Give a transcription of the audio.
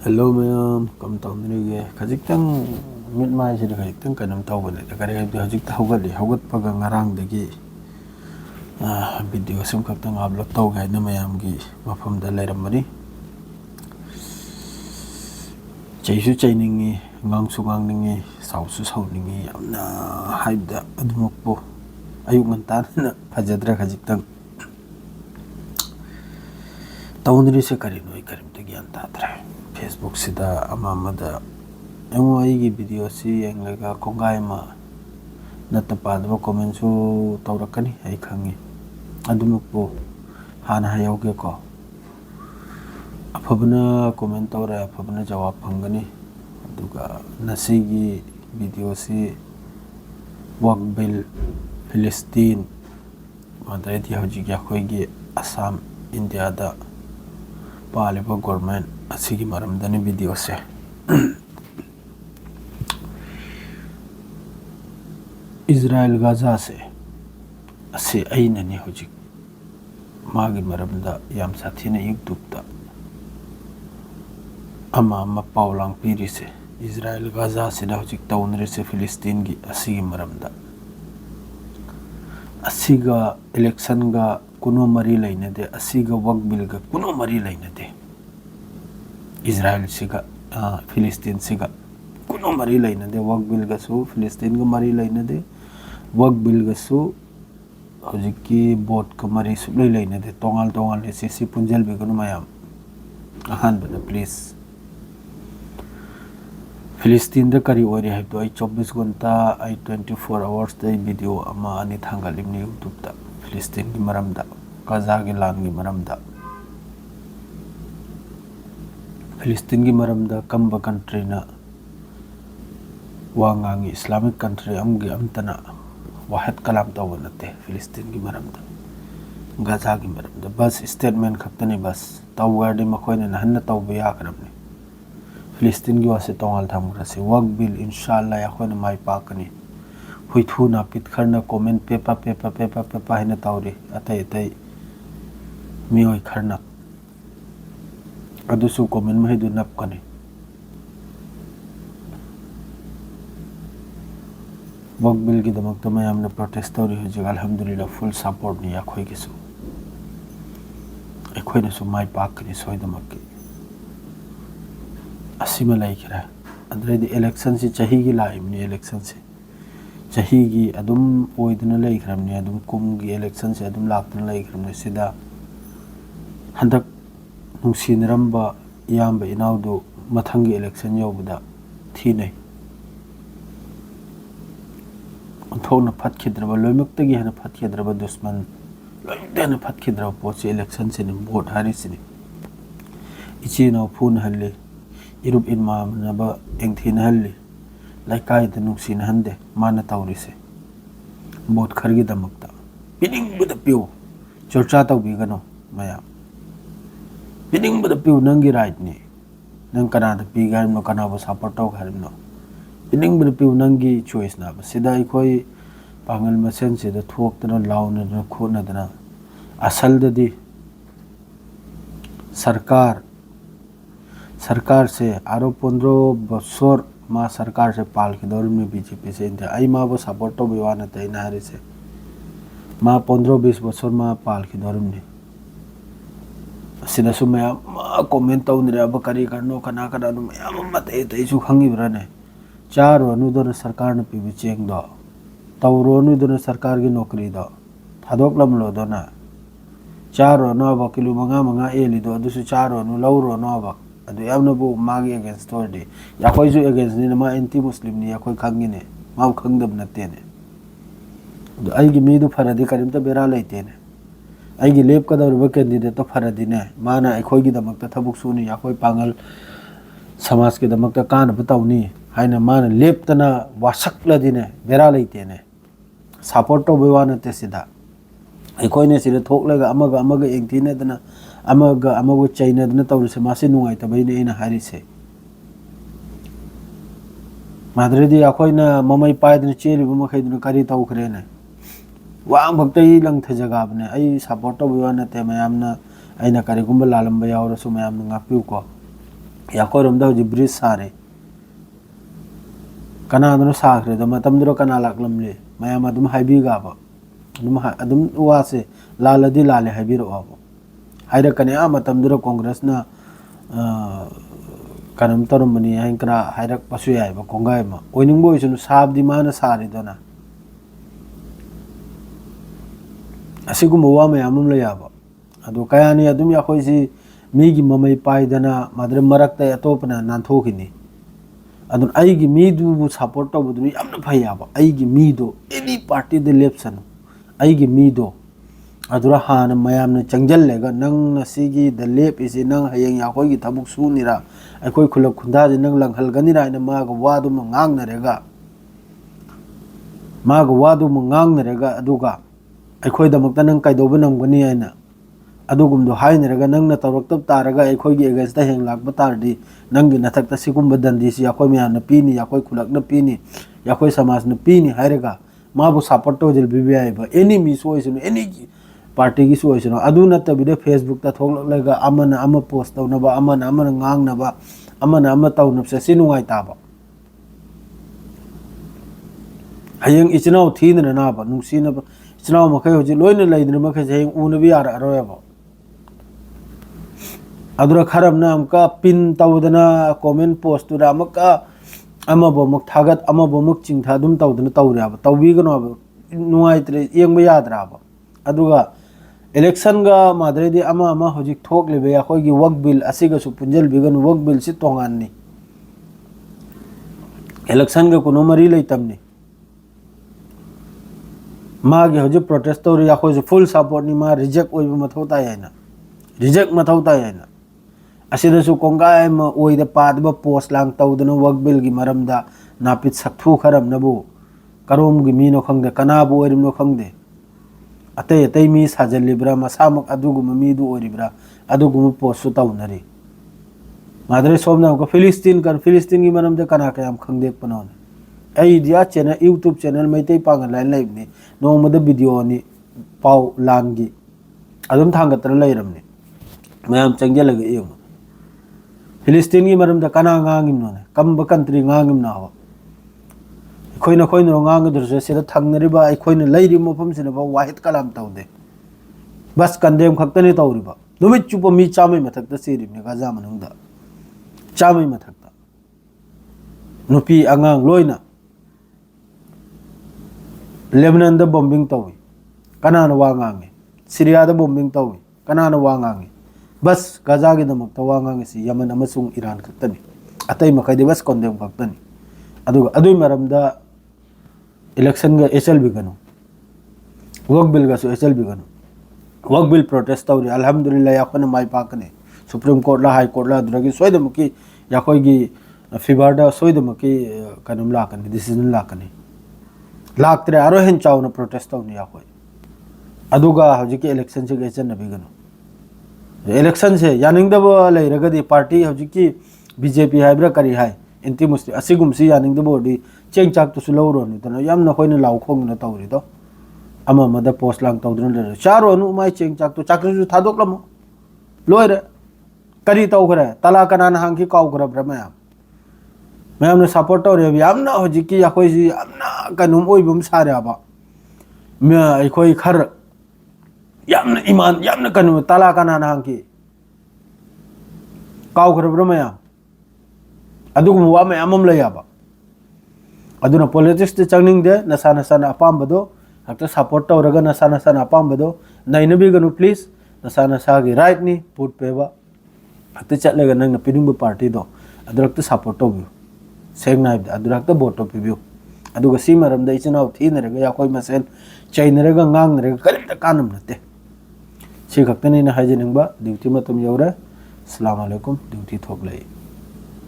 Hello ma'am, come down here. Kajitang mid mai sila kajitang kanam tao ba nila. Kaya kajik haugat paga ngarang dagi video sim kaptang upload tao kaya na mayam gi mafam da layram mani. Chaisu chay ningi, ngang su ngang ningi, sausu sau ningi, amna haida adumok po. Ayuk ngantan na pajadra kajitang tao nili se karino karim dagi antadra. Facebook sida amamada emo aigi video si yang lega kongai ma natapad ba comment su tawrakani ai khangi adumuk po hana hayawge ko afabna comment tawra afabna jawab phangani aduga nasigi video si wakbil Palestine madai di hauji ya khoigi Assam India da paliba government asigi maramdani video se Israel Gaza se ase aina ni hojik magi maramda yam sathina YouTube ta ama paulang piri se Israel Gaza se da hojik taunre se Palestine gi asigi maramda asiga election ga kuno mari laina de asiga wak bil ga kuno mari laina de Israel siga Palestine siga kuno mari laina de wak bil ga su Palestine ga mari laina de wak bil ga su hojiki bot ka mari su laina de tongal ne si punjal bi kuno mayam ahan bana please Palestine da kari ori hai to ai 24 ghanta ai 24 hours de video ama ani thangalim ni YouTube ta Palestine gi maramda Gaza gi lan gi maramda Palestine gi maramda kamba country na wangangi Islamic country amgi amtana wahad kalam tawanate Palestine gi maramda Gaza gi maramda bas statement khaktani bas tawgardi makoina hanna tawba yakramni Palestine gi wase tongal thamgra se wak bil inshallah yakhona mai pakani huithu na pit kharna comment pepa hina tawri atai mioi kharna adusu comment mai du nap kani wak bil gi damak ta mayam na protest tawri hujig alhamdulillah full support ni yakhoi gisu ekhoina su mai pakani soidamak asima laikira adre di election si chahi gi laimni election si chahi gi adum oidna laikramni adum kum gi election si adum laktna laikramni sida handak nungsinramba yamba inaudu mathangi election yobda thinai onthona phatkhidraba loimaktagi hana phatkhidraba dusman loidana phatkhidraba pochi election si vote harisini ichina phun halle irup in ma na ba engthin halli laikai da nungsin hande mana tawrise bot khargi damakta pining buda piu chorcha taw bi gano maya pining buda piu nangi right ni nang kana da pi garim no kana ba support taw garim no pining buda piu nangi choice na ba sida ikoi pangal masen se da thok tana launa na khona dana asal da di सरकार से आरो 15 बछर मा सरकार से पाल के दौर में बीजेपी से इंडिया आई मा बो सपोर्ट तो बिवान तय नारी से मा 15-20 बछर मा पाल के दौर में सिदा सुमे मा कमेंट तो निरे अब करी करनो कना कना नु मत मते तय सु खंगी ब्रने चार अनु दोन सरकार न पीबी चेंग दो तवरो नु दोन सरकार की नौकरी दो थादोक लम लो दो ना चार अनु अब किलो मंगा एली दो दुसु चार अनु लौरो न अब adu yamna bu magi against torde ya khoi ju against ni ma anti muslim ni ya khoi khangi ne ma khangdab na te ne adu ai gi mi du faradi karim ta bera laite ne ai gi lep ka dar ba candidate to faradi ne mana ai khoi gi damak ta thabuk su ni ya khoi pangal samaj ke damak ta kan bataw ni haina mana lep ta na wasak la di ne bera laite ne support to bewana te sida ai khoi ne sida thok laga amaga engthi ne dana amago China dana tawri se mase nungai tabai ne ina hari se madre di akoi na mamai pai dana cheli buma khai dana kari taw khre ne wa bhaktai lang the jaga bne ai support to biwa na te mayam na aina kari gumba lalamba yaw rasu mayam nga piu ko याकोरमदा हजि ब्रिज सारे कनादनो साखरे दो मतमदरो कना लाकलमले मयाम अदुम हाइबिगाबो अदुम वासे लालदी लाले हाइबिरो आबो हाइरा कने आ मतमदरो कांग्रेस ना कनम तरमनी हाइकरा हाइरक पसु याइबो कोंगाय मा ओइनिंगबो इसनु साबदि माना सारिदोना असिगुमो वा मयाम लयाबो अदु कयानी अदुम याखोइसि मीगी ममई पाइदना माद्रे मरक्ता अतोपना नांथोकिनी अदुन आइगी मीदुबु सपोर्ट तौबदु यामना फैयाबो आइगी मीदो एनी पार्टी दे लेप्सनु आइगी मीदो अदुरा हान मयामने चंगजल्लेगा नंग सिगी द लेप इसे नंग हयेंग याखोइगी थबुक सुनिरा अखोइ खुलक खुंदाजे नंग लंघलगनिरा इन माग वादु म ngangnarega माग वादु म ngangnarega अदुगा अखोइ दमकता नंग काइदोब नंगनी आइना अदुगुमदो हाइनरगा नंगना तौरक्तब तारगा अखोइगी एगेंस्टा हेंग लाकबा तारदी नंगी नथक्ता सिगुम्बा दंदीसी याखोइ म्यामना पीनी याखोइ खुलकना पीनी याखोइ समाजना पीनी हाइरगा माबु सपोर्ट तौजल बिबियाइबा एनी मिसोइसनु एनी पार्टी की सोइसनु अदु नतबिदे फेसबुक ता थोकलगा अमना अम पोस्ट तौनबा अमना अमना ngangnaba अमना अम तौनबसे सिनुगाइ ताबा हयेंग इचनाव थीनना नाबा नुंसीना इचनाव मखै होजि लोइना लैदना मखै हयेंग उनबि यार अरोयबा अदुरा खरमना अमका पिन तौदना कमेंट पोस्ट तुरा अमका अमबो मुक थागत अमबो मुक चिंथा दुम तौदना तौराबा तौबिगनो नुगाइत्रे येंगबा याद्राबा अदुगा इलेक्शन गा माद्रेदी अमा होजिक थोकलेबे याखोइगी वर्क बिल असिगसु पुंजल बिगन वर्क बिल सि तोंगाननी इलेक्शन गा कोनो मरी लैतमनी मागे होजिक प्रोटेस्ट तौर याखोइसु फुल सपोर्ट नि मा रिजेक्ट ओइबा मथौता याइना रिजेक्ट मथौता याइना असिदसु कोंगाय म ओइदा पादबा पोस्ट लांग तौदना वर्क बिल गी मरमदा नापित सक्थु खरम नबो करोम गी मीनो खंगदे कनाबो ओइरिमनो खंगदे अतै अतै मी साजलिब्रा मसामक अदुगुम मीदु ओरिब्रा अदुगुम पोस्ट तौनरी माद्रे सोमना को फिलिस्तीन की मरमदे कना कयाम खंगदे पनोन idea channel YouTube channel Meitei Pangan line लाइबनी नोमद video नि पाउ लांगी अदुम थांगत्र लैरमनी मयाम चंगेलग एम फिलिस्तीन की मरमदे कना ngangiमनोने कम्ब कंट्री ngangiमनावा खोइना nganगदरसे सिदा थंगनरिबा अखोइना लैरि मफमसिनबा वाहिद कलाम तौदे बस कंडेम खक्तने तौरिबा नुमित चुप मी चामै मथक्ता सिरिबने गाजा मनुंगदा चामै मथक्ता नुपी अंगांग लोइना लेबनान द बॉम्बिंग तौई कनाना वांगांगे सीरिया द बॉम्बिंग तौई कनाना वांगांगे बस गाजा गे दमकता वांगांगे सि यमन अमसुंग ईरान खक्तनी अतै मखैदे बस कंडेम खक्तनी अदुगा अदुई मरमदा इलेक्शन गा एचएल बिगनो वर्क बिल गासु एचएल बिगनो वर्क बिल प्रोटेस्ट तौरी अल्हम्दुलिल्लाह याखोना माइ पाकने सुप्रीम कोर्ट ला हाई कोर्ट ला दुरगी सोइदमकी याखोइगी फिबारदा सोइदमकी कनम लाकने डिसीजन लाकने लाक्त्रे आरो हेन चाउना प्रोटेस्ट तौनी याखोइ अदुगा हजिके इलेक्शन से गेचन नबिगनो इलेक्शन से यानिंगदब लैरगदी पार्टी हजिकी बीजेपी हाइब्रा करी हाई इंटी मुस्लिम असिगुमसी यानिंगदबोडी चेंग चाक तो सुलौरोनु तना यामना खोइना लाउखोंगना तौरिदो अमा मदा पोस्ट लांग तौदन ले चारोनु माइ चेंग चाक तो चाकरिसु थादोकलमो लोइरे करी तौखरे तला कनाना हांकी काउखरा ब्रमयाम मैमने सपोर्ट तौरे यामना होजिकी याखोइसि यामना कनुम ओइबम सारेबा मे अखोइ खर यामना ईमान यामना कनु तला कनाना हांकी काउखरा ब्रमयाम अदुगुम वा मयामम लयाबा अदुना पॉलिटिक्स ते चंगनिंगदे नसा नसाना अपामबदो हक्ता सपोर्ट तौरगा नसा नसाना अपामबदो नाइनबिगनु प्लीज नसा नसागी राइट नि पुट पेबा हक्ता चटलेगा नंगना पिनिंग पार्टी दो अदुरक्ता सपोर्ट तौबियो सेंग नाइब अदुरक्ता वोट तौबियो अदुगा सी मरमदा इचनाव थीनरगा याखोइ मसेन चैनरगा ngangnarega करिमता कानम नते सी खक्तने न हाइजेनिंगबा ड्यूटी मतम यौरे अस्सलाम वालेकुम ड्यूटी थोकलै